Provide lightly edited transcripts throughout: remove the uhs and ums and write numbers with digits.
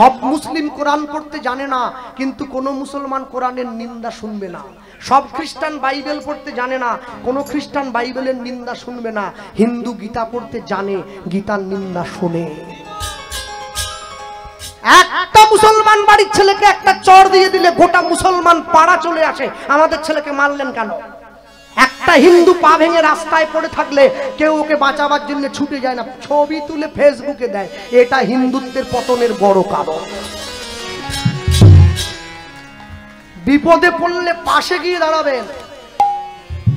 সব মুসলিম কোরআন পড়তে জানে না, কিন্তু কোনো মুসলমান কোরআনের নিন্দা শুনবে না। সব খ্রিস্টান বাইবেল পড়তে জানে না, কোনো খ্রিস্টান বাইবেলের নিন্দা শুনবে না। হিন্দু গীতা পড়তে জানে, গীতার নিন্দা শুনে। একটা মুসলমান বাড়ির ছেলেকে একটা চড় দিয়ে দিলে গোটা মুসলমান পাড়া চলে আসে, আমাদের ছেলেকে মারলেন কেন? একটা হিন্দু পা ভেঙে রাস্তায় পড়ে থাকলে কেউ ওকে বাঁচাবার জন্য ছুটে যায় না, ছবি তুলে ফেসবুকে দেয়। এটা হিন্দুত্বের পতনের বড় কারণ। বিপদে পড়লে পাশে গিয়ে দাঁড়াবেন।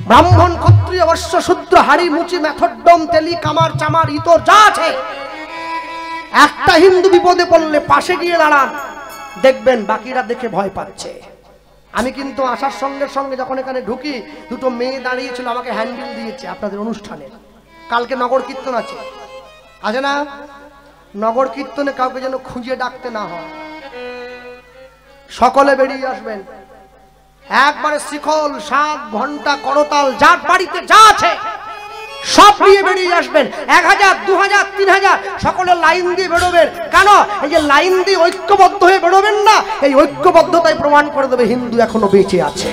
ব্রাহ্মণ, ক্ষত্রিয়, বৈশ্য, শূদ্র, হাড়ি, মুচি, মেথডম, তেলি, কামার, চামার, ইতর যা আছে, একটা হিন্দু বিপদে পড়লে পাশে গিয়ে দাঁড়ান, দেখবেন বাকিরা দেখে ভয় পাচ্ছে। আমি কিন্তু আসার সঙ্গে সঙ্গে যখন এখানে ঢুকি, দুটো মেয়ে দাঁড়িয়েছিল, আমাকে হ্যান্ডেল দিয়েছে আপনাদের অনুষ্ঠানে। কালকে নগর কীর্তন আছে, আছে না? নগর কীর্তনে কাউকে যেন খুঁজে ডাকতে না হয়, সকলে বেরিয়ে আসবেন। একবারে শিখল, শাঁখ, ঘন্টা, করতাল, যার বাড়িতে যা আছে সব নিয়ে বেরিয়ে আসবেন। 1000, 2000, 3000 সকলে লাইন দিয়ে বেরোবেন। কেন? এই যে লাইন দিয়ে ঐক্যবদ্ধ হয়ে বেরোবেন না, এই ঐক্যবদ্ধতাই প্রমাণ করে দেবে হিন্দু এখনো বেঁচে আছে।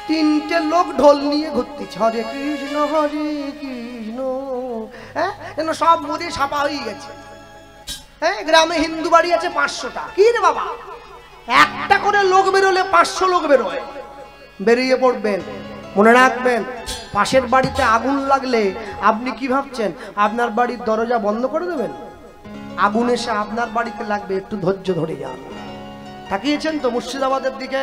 তিনটে লোক ঢোল নিয়ে ঘুরতেছে, হরে কৃষ্ণ হরে কৃষ্ণ, হ্যাঁ, যেন সব মোদে ছাপা হয়ে গেছে। হ্যাঁ, গ্রামে হিন্দু বাড়ি আছে 500টা। কি রে বাবা, একটা করে লোক বেরোলে 500 লোক বেরোয়। বেরিয়ে পড়বেন। মনে রাখবেন, পাশের বাড়িতে আগুন লাগলে আপনি কি ভাবছেন আপনার বাড়ির দরজা বন্ধ করে দেবেন? আগুন এসে আপনার বাড়িতে লাগবে, একটু ধৈর্য ধরে যান। তাকিয়েছেন তো মুর্শিদাবাদের দিকে?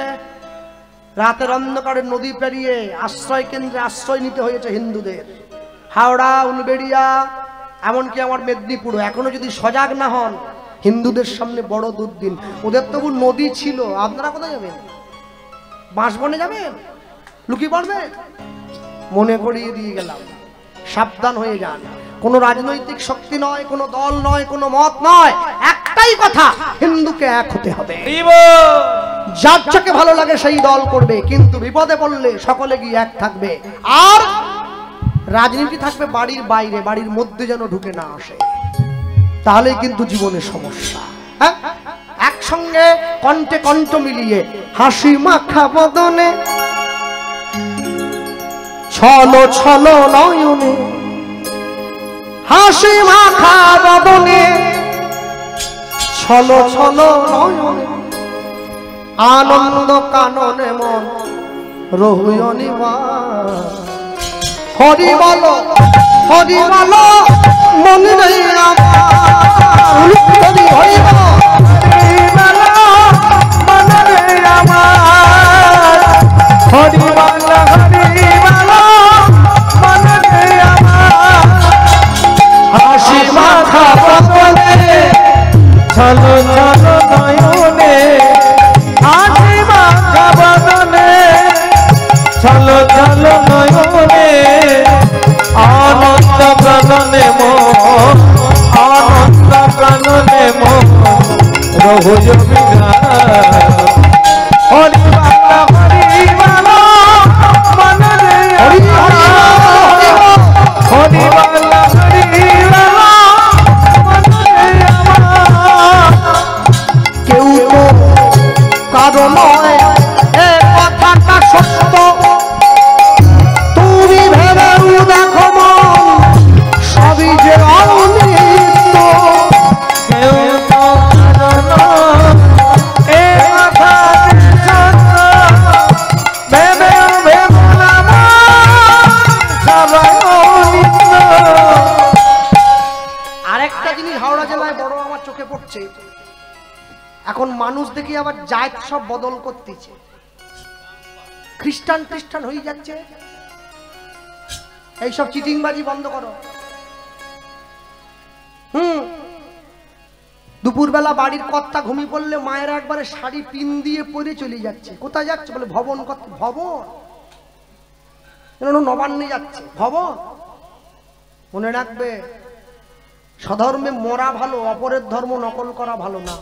রাতের অন্ধকারে নদী পেরিয়ে আশ্রয় কেন্দ্রে আশ্রয় নিতে হয়েছে হিন্দুদের। হাওড়া, উলবেড়িয়া, এমনকি আমার মেদিনীপুরও। এখনো যদি সজাগ না হন, হিন্দুদের সামনে বড় দুর্দিন। ওদের তবু নদী ছিল, আপনারা কোথায় যাবেন? বাঁশবনে যাবেন? লুকিয়ে পড়বে? মনে করিয়ে দিয়ে গেলাম, সাবধান হয়ে যান। কোন রাজনৈতিক শক্তি নয়, কোন দল নয়, কোন মত নয়, একটাই কথা, হিন্দুকে এক হতে হবে। যার যাকে ভালো লাগে সেই দল করবে, কিন্তু বিপদে পড়লে সকলে গিয়ে এক থাকবে। আর রাজনীতি থাকবে বাড়ির বাইরে, বাড়ির মধ্যে যেন ঢুকে না আসে, তাহলেই কিন্তু জীবনের সমস্যা। হ্যাঁ, একসঙ্গে কণ্ঠে কণ্ঠ মিলিয়ে, হাসি মাখা বদনে, ছলো ছলো নয়নে, হাসি মাখা বদনে, ছলো ছলো নয়নে, আনন্দ কাননে মন রহুয়নি হরি বলো, হরি বলো, মনে নেই আমার হরি হরি বলো, মনে নেই আমার হরি বলো, হরি বলো, মনে নেই আমার। হাসি মাখা বদনে, ছলো ছলো নয়নে, হাসি মাখা বদনে, ছলো ছলো নয়নে, আনন্দ প্রাণনে মন, আনন্দ প্রাণনে মন রহুজ বিধান। হরি বালা, হরি বালা, মনে রে হরি আমার, হরি বালা, হরি বালা, মনে রে আমার। কেউ তো কারো নয়, এ কথাটা সত্য, তুমি ভেবেও দেখো মন, সবই যে অনিত্য। কেউ তো কারো নয়, এ কথা সত্য, ভেবেও ভেবো না মন, সবাই অনিত্য। আরেকটা জিনিস হাওড়া জেলায় বড় আমার চোখে পড়ছে, এখন মানুষ দেখি আবার জাত সব বদল করতেছে, খ্রিস্টান খ্রিস্টান হয়ে যাচ্ছে। এইসব চিটিংবাজি বন্ধ করো। দুপুরবেলা বাড়ির কর্তা ঘুমিয়ে পড়লে মায়েরা একবারে শাড়ি পিন দিয়ে পরে চলে যাচ্ছে। কোথায় যাচ্ছে বলে ভবন, ভবন নবান্নে যাচ্ছে, ভবন। মনে রাখবে, স্বধর্মে মরা ভালো, অপরের ধর্ম নকল করা ভালো না।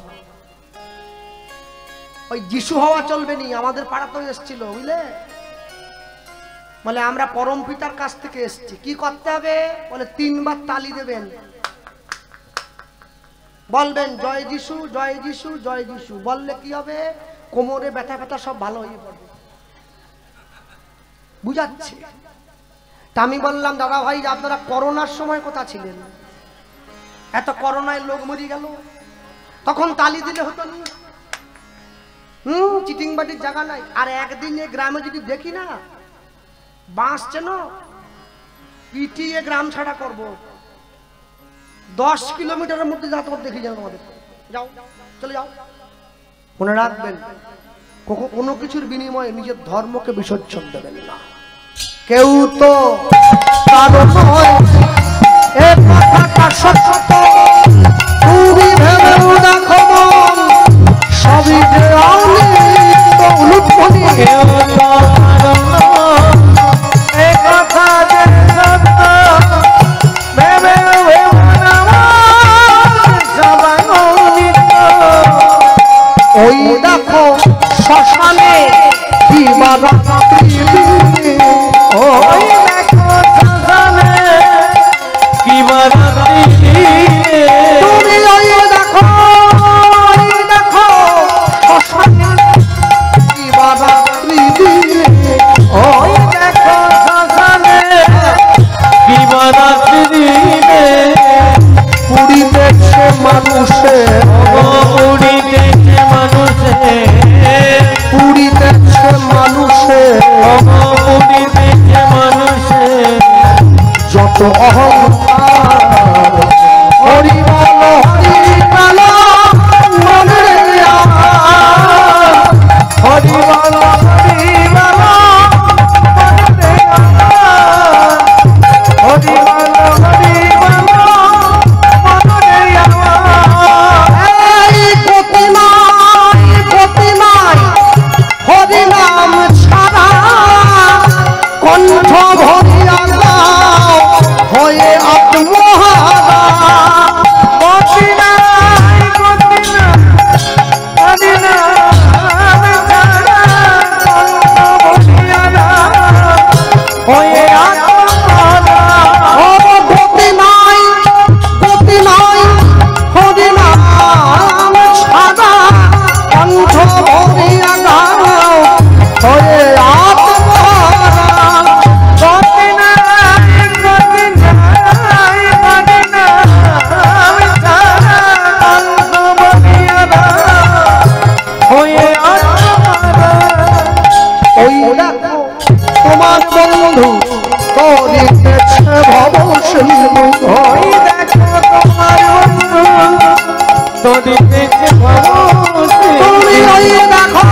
ওই যিশু হওয়া চলবে নি। আমাদের পাড়াতেও এসেছিল, বুঝলে, বলে আমরা পরম পিতার কাছ থেকে এসেছি। কি করতে হবে বলে 3 বার তালি দেবেন। বলবেন জয় যিশু জয় যিশু জয় যিশু, বললে কি হবে? কোমরে ব্যথা ব্যথা সব ভালো হয়ে পড়বে। বুঝাচ্ছে। তা আমি বললাম দাদা ভাই আপনারা করোনার সময় কোথা ছিলেন? এত করোনায় লোক মরে গেল, তখন তালি দিলে হতো না? চিটিং বাটির জায়গা নাই। আর একদিন গ্রামে যদি দেখি না বাঁচছে না, পিটিয়ে গ্রাম ছাড়া করব। 10 কিলোমিটারের মধ্যে যা তোমার দেখি যাও, আমাদের যাও, চলে যাও। মনে রাখবেন কোনো কিছুর বিনিময়ে নিজের ধর্মকে বিসর্জন দেবেন না। কেউ তো কারো নয় এ কথাটা সত্য, তুমি ভেবেও দেখো সবই যে অনিত্য উলুটপনি। কেউ তো কারো নয় এ কথা যে সত্য, ভেবেও সবাই অনিত্য। ওই দেখো শ্মশানে কি বাধা, ওই দেখো শ্মশানে কি বাধা, তুমি ওই দেখো শ্মশানে কি বাধা, ওই দেখো শ্মশানে কি বাধা দিবে। পুরীতেছে মানুষে, পুরীতেছে মানুষে, পুরীতেছে মানুষে, পুরীতেছে মানুষে যত অহংকার। হরি বল হরি বল মনে আমার, হরি বল হরি বল মনে আমার, হরি বল হরি বল মনে আমার। এই প্রতিমায় প্রতিমায় হরি নাম ছাড়া কণ্ঠ ভরিয়া দাও হয়ে আত্মহারা। হরি নাম ছাড়া কণ্ঠ ভরিয়া দাও হয়ে আত্মহারা। ও গতি নাই হরি নাম ছাড়া কণ্ঠ ভরিয়া দাও হয়ে আত্মহারা। গতি নাই হরি নাম ছাড়া কণ্ঠ ভরিয়া দাও হয়ে আত্মহারা। ওই দেখো তোমার বন্ধু করিতেছে ভব সিন্ধু, ওই দেখো তোমার বন্ধু করিতেছে ভব সিন্ধু। তুমি ওই দেখো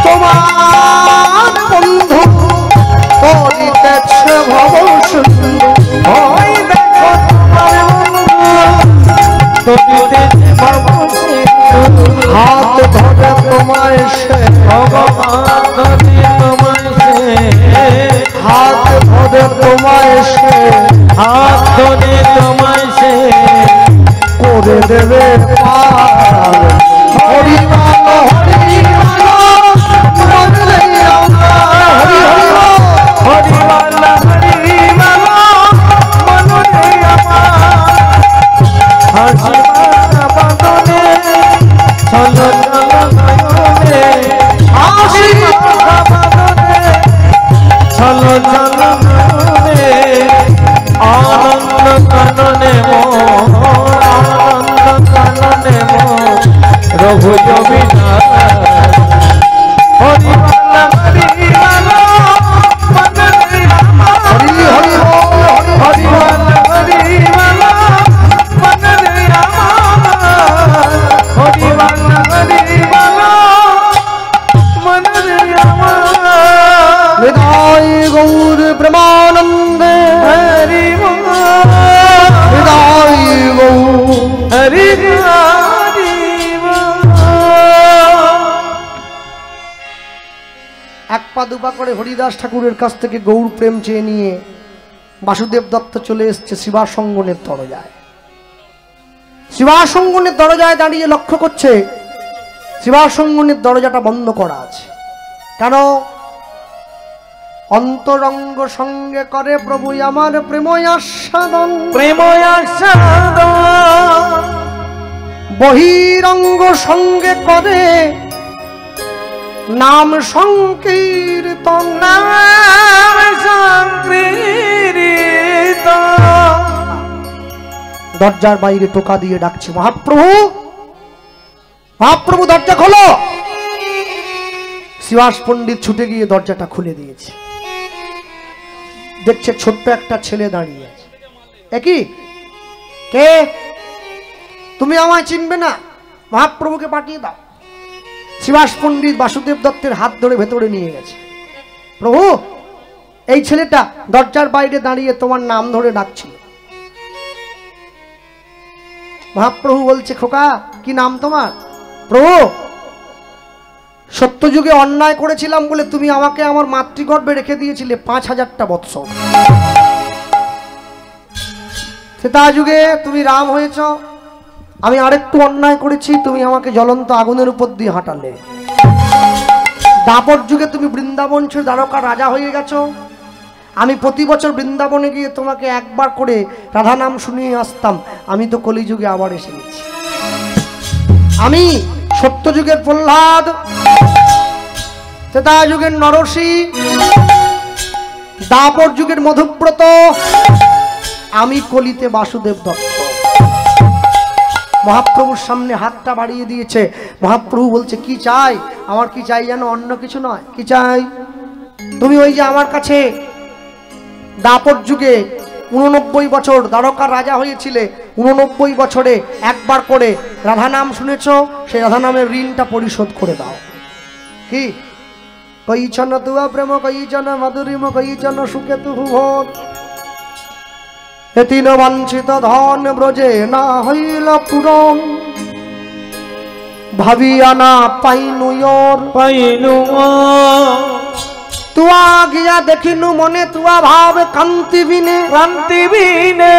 তোমার বন্ধু করিতেছে ভব সিন্ধু, ওই দেখো তোমার বন্ধু করিতেছে ভব সিন্ধু। হাত ধরে তোমায় সে ভগবান ধরে তোমায় সে, হাত ধরে তোমায় সে, হাত ধরে তোমায় সে করে দেবে পার। হরি বল হরি বল মনে আমার, হরি হরি হরি বল হরি বল মনে আমার। হাসি বাঁধনে চলো চলো নয়নে, হাসি বাঁধনে চলো চলো নয়নে, আনন্দ কাননে মোর, আনন্দ কাননে মোর রঘু জমিদার। হরি বল হরি বল মনে আমার, হরি হরি হরি বল হরি বল মনে আমার, হরি বল হরি বল মনে আমার। হৃদয় গৌর প্রেমানন্দে হরি বল, হৃদয় গৌর হরি হরি বল। এক পা দুপা করে হরিদাস ঠাকুরের কাছ থেকে গৌর প্রেম চেয়ে নিয়ে বাসুদেব দত্ত চলে এসছে শিবাসঙ্গনের দরজায়। শিবাসঙ্গনের দরজায় দাঁড়িয়ে লক্ষ্য করছে শিবাসঙ্গনের দরজাটা বন্ধ করা আছে। কেন? অন্তরঙ্গ সঙ্গে করে প্রভু আমার প্রেময়াস্বাদন, প্রেময়াস্বাদন। বহিরঙ্গ সঙ্গে করে নাম সংকীর্তন, নাম সংকীর্তন। দরজার বাইরে টোকা দিয়ে ডাকছে, মহাপ্রভু, মহাপ্রভু দরজা খোলো। শিবাস পণ্ডিত ছুটে গিয়ে দরজাটা খুলে দিয়েছে। দেখছে ছোট্ট একটা ছেলে দাঁড়িয়ে আছে। একই কে? তুমি আমায় চিনবে না, মহাপ্রভুকে পাঠিয়ে দাও। শিবাস পণ্ডিত বাসুদেব দত্তের হাত ধরে ভেতরে নিয়ে গেছে। প্রভু, এই ছেলেটা দরজার বাইরে দাঁড়িয়ে তোমার নাম ধরে ডাকছিল। মহাপ্রভু বলছে, খোকা কি নাম তোমার? প্রভু, সত্যযুগে অন্যায় করেছিলাম বলে তুমি আমাকে আমার মাতৃগর্ভে রেখে দিয়েছিলে 5000টা বৎসর। ত্রেতা যুগে তুমি রাম হয়েছ, আমি আরেকটু অন্যায় করেছি, তুমি আমাকে জ্বলন্ত আগুনের উপর দিয়ে হাঁটালে। দাপর যুগে তুমি বৃন্দাবন ছেড়ে দ্বারকা রাজা হয়ে গেছো, আমি প্রতি বছর বৃন্দাবনে গিয়ে তোমাকে একবার করে রাধা নাম শুনিয়ে আসতাম। আমি তো কলিযুগে আবার এসে গেছি। আমি সত্যযুগের প্রহ্লাদ, ত্রেতা যুগের নরসি, দাপর যুগের মধুব্রত, আমি কলিতে বাসুদেব দত্ত। মহাপ্রভুর সামনে হাতটা বাড়িয়ে দিয়েছে। মহাপ্রভু বলছে, কি চাই? আমার কি চাই যেন অন্য কিছু নয়। কি চাই? তুমি ওই যে আমার কাছে দাপর যুগে 89 বছর দ্বারকার রাজা হয়েছিলে, 89 বছরে একবার করে রাধা নাম শুনেছ, সেই রাধা নামের ঋণটা পরিশোধ করে দাও। কি? কইছন তুয়া প্রেম, কইছন মাধুরিম, কইছন সুখে তুহু ভোগ, এতিন বাঞ্ছিত ধন ব্রজে না হইল পূরণ, ভাবিয়া না পাইনু পাইনু তুয়া গিয়া দেখিনু মনে, তুয়া ভাব কান্তি বিনে, ক্রান্তি বিনে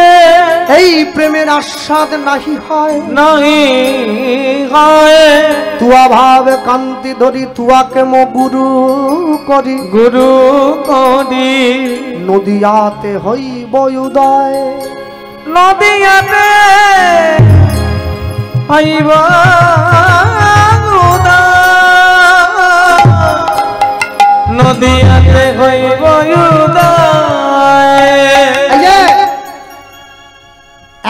এই প্রেমের আস্বাদ নাহি হয়, নাহি হয়। তুয়া ভাব কান্তি ধরি তুয়াকে মো গুরু করি, গুরু করি নদিয়াতে হইব উদয়, নদিয়াতে হইব নদিয়াতে হইব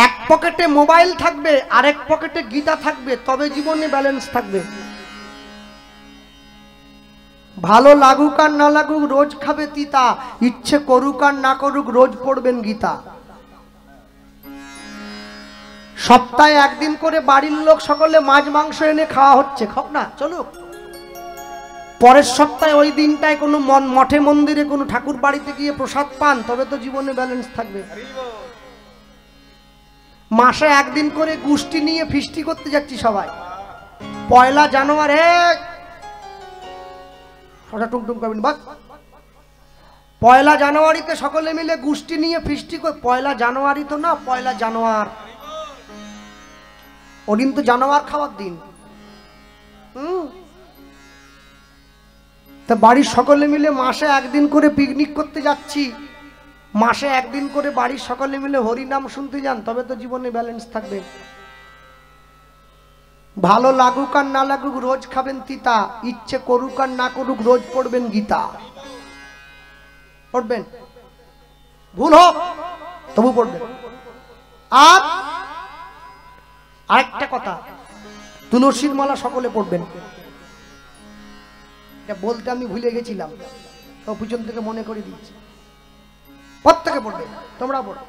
এক পকেটে মোবাইল থাকবে, আরেক পকেটে গীতা থাকবে, তবে জীবনে ব্যালেন্স থাকবে। ভালো লাগুক আর না লাগুক রোজ খাবে তিতা, ইচ্ছে করুক আর না করুক রোজ পড়বেন গীতা। সপ্তাহে একদিন করে বাড়ির লোক সকলে মাছ মাংস এনে খাওয়া হচ্ছে, খাও না, চলুক। পরের সপ্তাহে ওই দিনটায় কোনো মঠে মন্দিরে কোনো ঠাকুর বাড়িতে গিয়ে প্রসাদ পান, তবে তো জীবনে ব্যালেন্স থাকবে। মাসে একদিন করে গোষ্ঠী নিয়ে ফিস্টি করতে যাচ্ছি সবাই। পয়লা জানুয়ারি টুকটুক করবেন, বাস। পয়লা জানুয়ারিতে সকলে মিলে গোষ্ঠী নিয়ে ফিস্টি করে, পয়লা জানুয়ারি তো না, পয়লা জানুয়ার, ওদিন তো জানোয়ার খাওয়ার দিন। তা বাড়ির সকলে মিলে মাসে একদিন করে পিকনিক করতে যাচ্ছি, মাসে একদিন করে বাড়ির সকলে মিলে হরিনাম শুনতে যান, তবে তো জীবনে ব্যালেন্স থাকবে। ভালো লাগুক আর না লাগুক রোজ খাবেন তিতা, ইচ্ছে করুক আর না করুক রোজ পড়বেন গীতা। পড়বেন, ভুল হোক তবু পড়বেন। আর আরেকটা কথা, তুলসীর মালা সকলে পড়বেন। এটা বলতে আমি ভুলে গেছিলাম, তো পিছন থেকে মনে করে দিচ্ছি। প্রত্যেকে পড়বে, তোমরা পড়ো।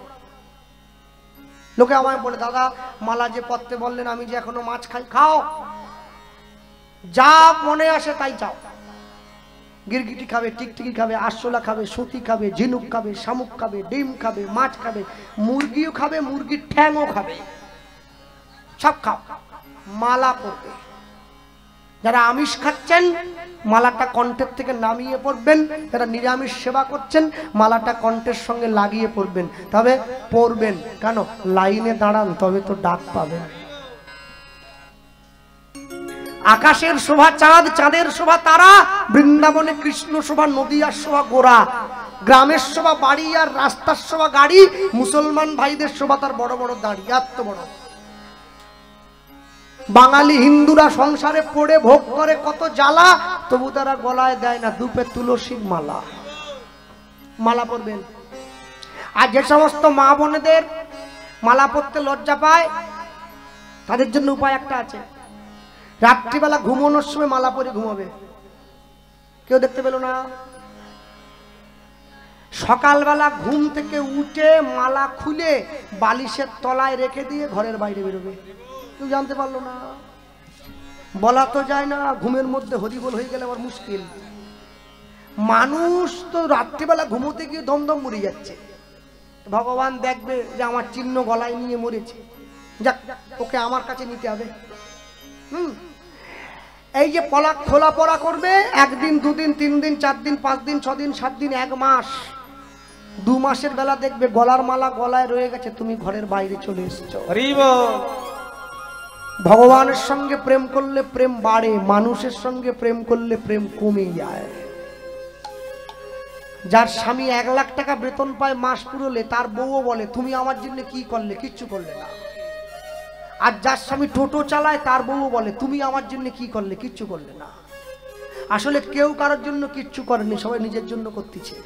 লোকে আমায় বলে, দাদা মালা যে পড়তে বললেন, আমি যে এখনো মাছ খাই। খাও, যা মনে আসে তাই চাও। গিরগিটি খাবে, টিকটিকি খাবে, আরশোলা খাবে, সুতি খাবে, ঝিনুক খাবে, শামুক খাবে, ডিম খাবে, মাছ খাবে, মুরগিও খাবে, মুরগির ঠ্যাংও খাবে, সব খাও। মালা পড়বে। যারা আমিষ খাচ্ছেন মালাটা কণ্ঠের থেকে নামিয়ে পড়বেন, যারা নিরামিষ সেবা করছেন মালাটা কণ্ঠের সঙ্গে লাগিয়ে পড়বেন। তবে পড়বেন কেন? লাইনে দাঁড়ান, তবে তো ডাক পাবেন। আকাশের শোভা চাঁদ, চাঁদের শোভা তারা, বৃন্দাবনে কৃষ্ণ শোভা, নদিয়ার শোভা গোরা, গ্রামের শোভা বাড়ি আর রাস্তার শোভা গাড়ি, মুসলমান ভাইদের শোভা তার বড় বড় দাড়ি, এত বড়। বাঙালি হিন্দুরা সংসারে পড়ে ভোগ করে কত জ্বালা, তবু তারা গলায় দেয় না দুপে তুলসীর মালা। মালা পরবেন। আর যে সমস্ত মা বোনেদের মালা পরতে লজ্জা পায়, তাদের জন্য উপায় একটা আছে। রাত্রিবেলা ঘুমানোর সময় মালা পরে ঘুমাবে, কেউ দেখতে পেল না। সকালবেলা ঘুম থেকে উঠে মালা খুলে বালিশের তলায় রেখে দিয়ে ঘরের বাইরে বেরোবে, কেউ জানতে পারলো না। বলা তো যায় না, ঘুমের মধ্যে হরিবোল হয়ে গেলে আবার মুশকিল। মানুষ তো রাত্রিবেলা ঘুমোতে গিয়ে দমদম মরে যাচ্ছে, ভগবান দেখবে যে আমার চিহ্ন গলায় নিয়ে মরেছে, যাক ওকে আমার কাছে নিতে হবে। এই যে পলাক খোলা পড়া করবে, একদিন দুদিন তিন দিন চার দিন পাঁচ দিন ছ দিন সাত দিন এক মাস, 2 মাসের বেলা দেখবে গলার মালা গলায় রয়ে গেছে, তুমি ঘরের বাইরে চলে এসেছো। ভগবানের সঙ্গে প্রেম করলে প্রেম বাড়ে, মানুষের সঙ্গে প্রেম করলে প্রেম কমে যায়। যার স্বামী 1 লাখ টাকা বেতন পায় মাস পুরোলে, তার বউও বলে তুমি আমার জন্য কি করলে, কিচ্ছু করলে না। আর যার স্বামী টোটো চালায়, তার বউও বলে তুমি আমার জন্য কি করলে, কিচ্ছু করলে না। আসলে কেউ কারোর জন্য কিচ্ছু করেনি, সবাই নিজের জন্য করতেছে।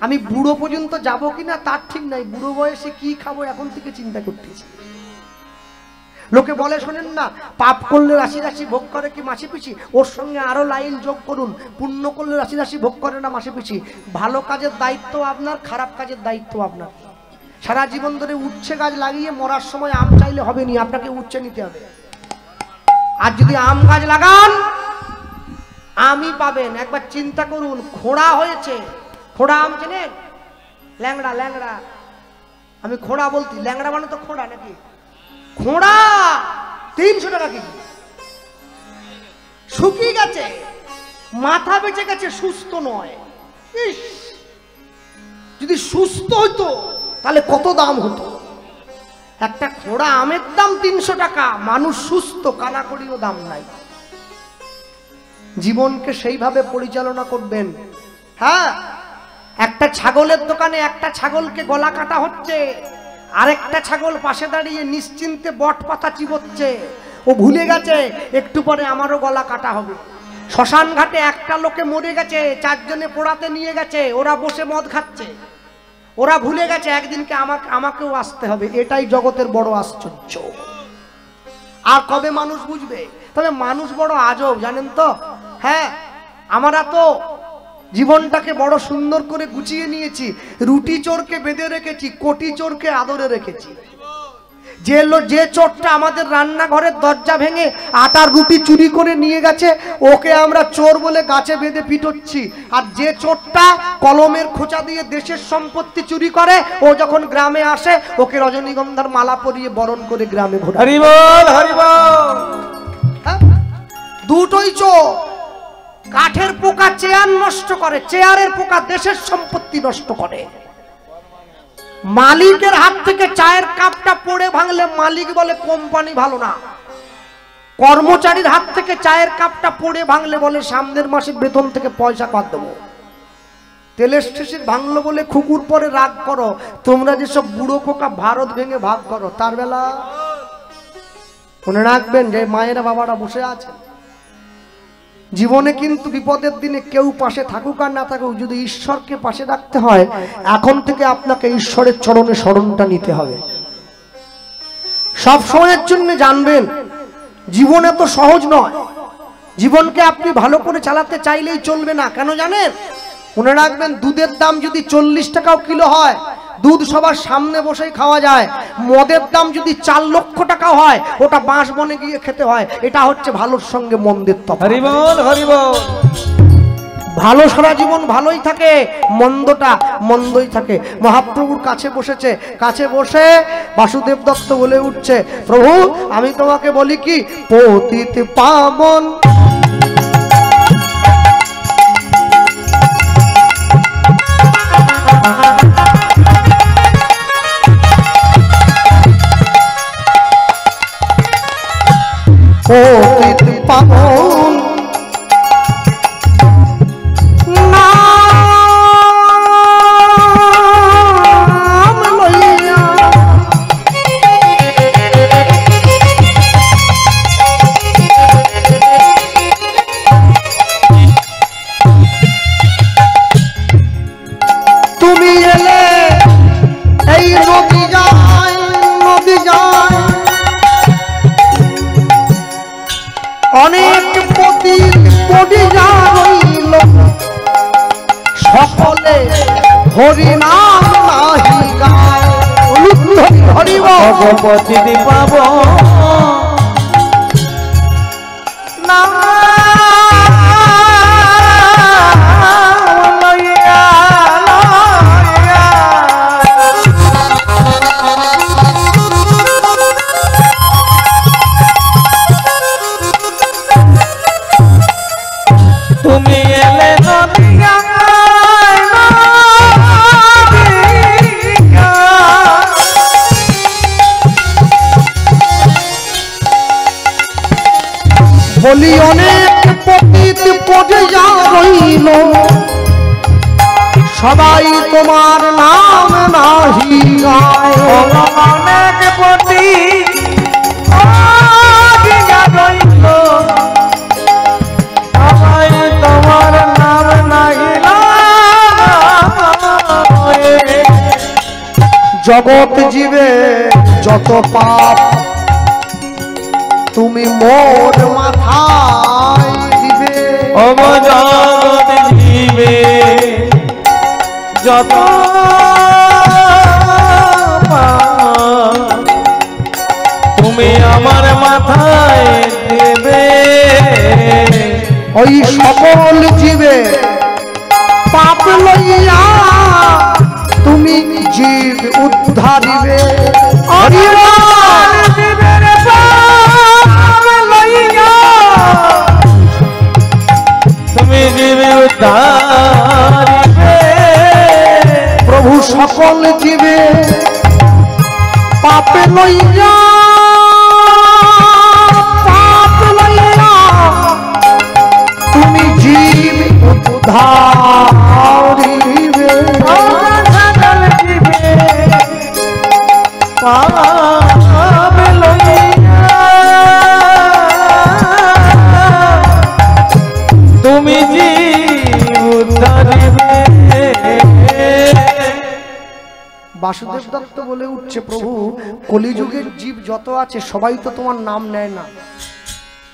আমি বুড়ো পর্যন্ত যাব কিনা তার ঠিক নাই, বুড়ো বয়সে কি খাবো এখন থেকে চিন্তা করতেছি। লোকে বলে শোনেন না, পাপ করলে রাশি রাশি ভোগ করে কি মাসে পিছি, ওর সঙ্গে আরো লাইন যোগ করুন, পুণ্য করলে রাশি রাশি ভোগ করে না মাসে পিছি। ভালো কাজের দায়িত্ব আপনার, খারাপ কাজের দায়িত্ব আপনার। সারা জীবন ধরে উচ্ছে গাছ লাগিয়ে মরার সময় আম চাইলে হবে নি, আপনাকে উচ্ছে নিতে হবে। আর যদি আম গাছ লাগান আমই পাবেন। একবার চিন্তা করুন, খোঁড়া হয়েছে, খোঁড়া আম চেনেন? ল্যাংড়া ল্যাংড়া, আমি খোঁড়া বলছি, ল্যাংড়া মানে তো খোঁড়া নাকি? খোঁড়া 300 টাকা কেজি, শুকিয়ে গেছে, মাথা বেঁচে গেছে, সুস্থ নয়। ইস, যদি সুস্থ হতো তাহলে কত দাম হতো। একটা খোঁড়া আমের দাম 300 টাকা, মানুষ সুস্থ, কানাকড়িও দাম নাই। জীবনকে সেইভাবে পরিচালনা করবেন। হ্যাঁ, একটা ছাগলের দোকানে একটা ছাগলকে গলা কাটা হচ্ছে, আরেকটা ছাগল পাশে দাঁড়িয়ে নিশ্চিন্তে বট পাতা চিবোচ্ছে। ও ভুলে গেছে একটু পরে আমারও গলা কাটা হবে। শ্মশান ঘাটে একটা লোকে মরে গেছে, 4 জনে পোড়াতে নিয়ে গেছে, ওরা বসে মদ খাচ্ছে। ওরা ভুলে গেছে একদিনকে আমাকেও আসতে হবে। এটাই জগতের বড় আশ্চর্য। আর কবে মানুষ বুঝবে? তবে মানুষ বড় আজব, জানেন তো। হ্যাঁ, আমরা তো জীবনটাকে বড় সুন্দর করে গুছিয়ে নিয়েছি। রুটি চোরকে বেঁধে রেখেছি, কোটি চোরকে আদরে রেখেছি। যে চোরটা আমাদের রান্নাঘরের দরজা ভেঙে আটার রুটি চুরি করে নিয়ে গেছে, ওকে আমরা চোর বলে গাছে বেঁধে পিটোচ্ছি। আর যে চোরটা কলমের খোঁচা দিয়ে দেশের সম্পত্তি চুরি করে, ও যখন গ্রামে আসে ওকে রজনীগন্ধার মালা পরিয়ে বরণ করে গ্রামে ঘোরা। হরি বল হরি বল। দুটোই চোর। কাঠের পোকা চেয়ার নষ্ট করে, চেয়ারের পোকা দেশের সম্পত্তি নষ্ট করে। মালিকের হাত থেকে চায়ের কাপটা পড়ে ভাঙলে মালিক বলে কোম্পানি ভালো না। কর্মচারীর হাত থেকে চায়ের কাপটা পড়ে ভাঙলে বলে সামনের মাসের বেতন থেকে পয়সা কর দেবো। তেলের স্টেশন ভাঙলো বলে খুকুর পরে রাগ করো। তোমরা যেসব বুড়ো খোকা ভারত ভেঙে ভাগ করো, তার বেলা মনে রাখবেন যে মায়েরা বাবারা বসে আছে। জীবনে কিন্তু বিপদের দিনে কেউ পাশে থাকুক আর না থাকুক, যদি ঈশ্বরকে পাশে রাখতে হয়, এখন থেকে আপনাকে ঈশ্বরের চরণে শরণটা নিতে হবে। সব সময়ের জন্য জানবেন জীবন এত সহজ নয়। জীবনকে আপনি ভালো করে চালাতে চাইলেই চলবে না। কেন জানেন? মনে রাখবেন, দুধের দাম যদি 40 টাকাও কিলো হয়, দুধ সবার সামনে বসেই খাওয়া যায়। মদের দাম যদি 4 লক্ষ টাকা হয়, ওটা বাঁশ বনে গিয়ে খেতে হয়। এটা হচ্ছে ভালোর সঙ্গে মন্দের তফাৎ। হরি বল হরি বল। ভালো সারা জীবন ভালোই থাকে, মন্দটা মন্দই থাকে। মহাপ্রভুর কাছে বসেছে, কাছে বসে বাসুদেব দত্ত বলে উঠছে, প্রভু আমি তোমাকে বলি কি, পতিত পাবন পতিত তুমি এলে এই নদী যায় অনেক পতিত পরিজা রইল সকলে হরি নাম নাহি গায় হরি ভগবতী পাব না তুমি এলে নদিয়া বলি অনেক পতিত পরিজা রইল সবাই তোমার নাম নাহি গায় অনেক পতি পরিজা রইল সবাই তোমার নাম নাহি গায় জগৎ জীবে যত পাপ তুমি মোর মাথায় দিবে ও জগৎ জীবে যত তুমি আমার মাথায় দেবে ওই সকল জীবে পাপ লইয়া তুমি জীব উদ্ধারিবে তুমি জীবে উদ্ধারিবে প্রভু সকল জীবে পাপ লইয়া তুমি জীব উদ্ধারিবে তুমি বাসুদেব দত্ত বলে উঠছে প্রভু কলিযুগের জীব যত আছে সবাই তো তোমার নাম নেয় না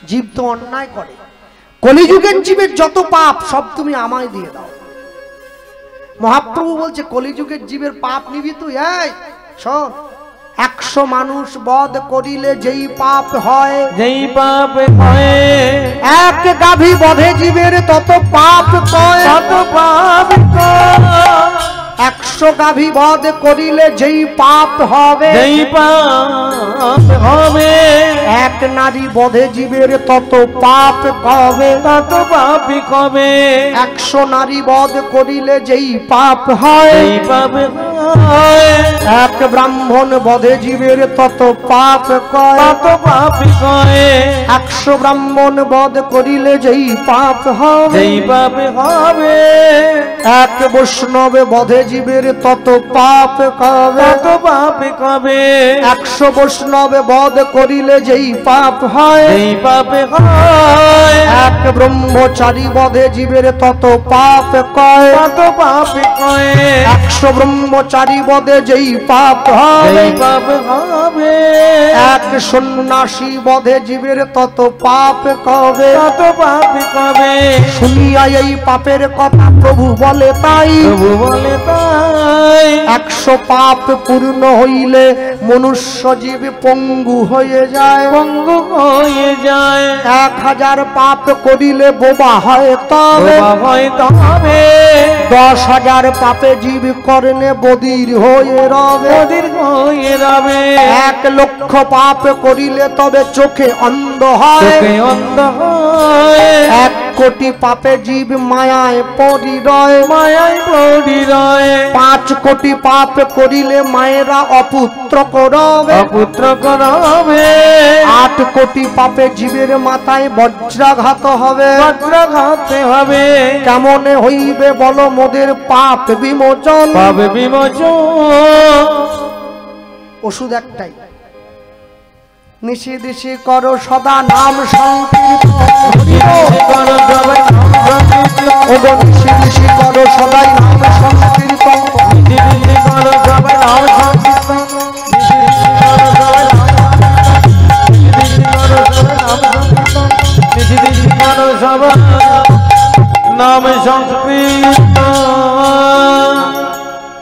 জীব তো অন্যায় করে কলিযুগের জীবের যত পাপ সব তুমি আমায় দিয়ে দাও মহাপ্রভু বলছে কলিযুগের জীবের পাপ নিবি তুই এই শোন 100 মানুষ বধ করিলে যেই পাপ হয় যেই পাপ হয় এক গাভী বধে জীবের তত পাপ কয় তত পাপ 100 গাভী বধ করিলে যেই পাপ হবে যেই পাপ হবে এক নারী বধে জীবের তত পাপ কবে তত পাপই কবে 100 নারী বধ করিলে যেই পাপ হয় যেই পাপ হয় এক ব্রাহ্মণ বধে জীবের তত পাপ কয় তত পাপই কয় 100 ব্রাহ্মণ বধ করিলে যেই পাপ হবে যেই পাপ হবে এক বৈষ্ণব বধে জীবের তত পাপ কবে তত পাপই কবে 100 বৈষ্ণব বধ করিলে যেই পাপ হয় যেই পাপ হয় এক ব্রহ্মচারী বধে জীবের তত পাপ কয় তত পাপই কয় 100 ব্রহ্মচারী বধে যেই পাপ হয় যেই পাপ হবে এক সন্ন্যাসী বধে জীবের তত পাপ কবে তত পাপই কবে শুনিয়া এই পাপের কথা প্রভু বলে তাই প্রভু বলে তাই 100 পাপ পূর্ণ হইলে মনুষ্য জীব পঙ্গু হয়ে যায় পঙ্গু হয়ে যায় 1000 পাপ করিলে বোবা হয় তবে হয় তবে 10,000 পাপে জীব কর্ণে বধির হয়ে রবে নদীর হয়ে রবে 1 লক্ষ পাপ করিলে তবে চোখে অন্ধ হয় চোখে অন্ধ হয় 1 কোটি পাপে জীব মায়ায় পড়ি রয় মায়ায় পড়ি রয় 5 কোটি পাপ করিলে মায়েরা অপুত্র করবে অপুত্র করবে 8 কোটি পাপে জীবের মাথায় বজ্রাঘাত হবে বজ্রাঘাতে হবে কেমনে হইবে বলো মোদের পাপ বিমোচন পাবে বিমোচন ওষুধ একটাই নিশি দিশি করো সদা নাম সংকীর্তন নিশি দিশি করো সদাই নাম সংকীর্তন সভা নাম সংকীর্তন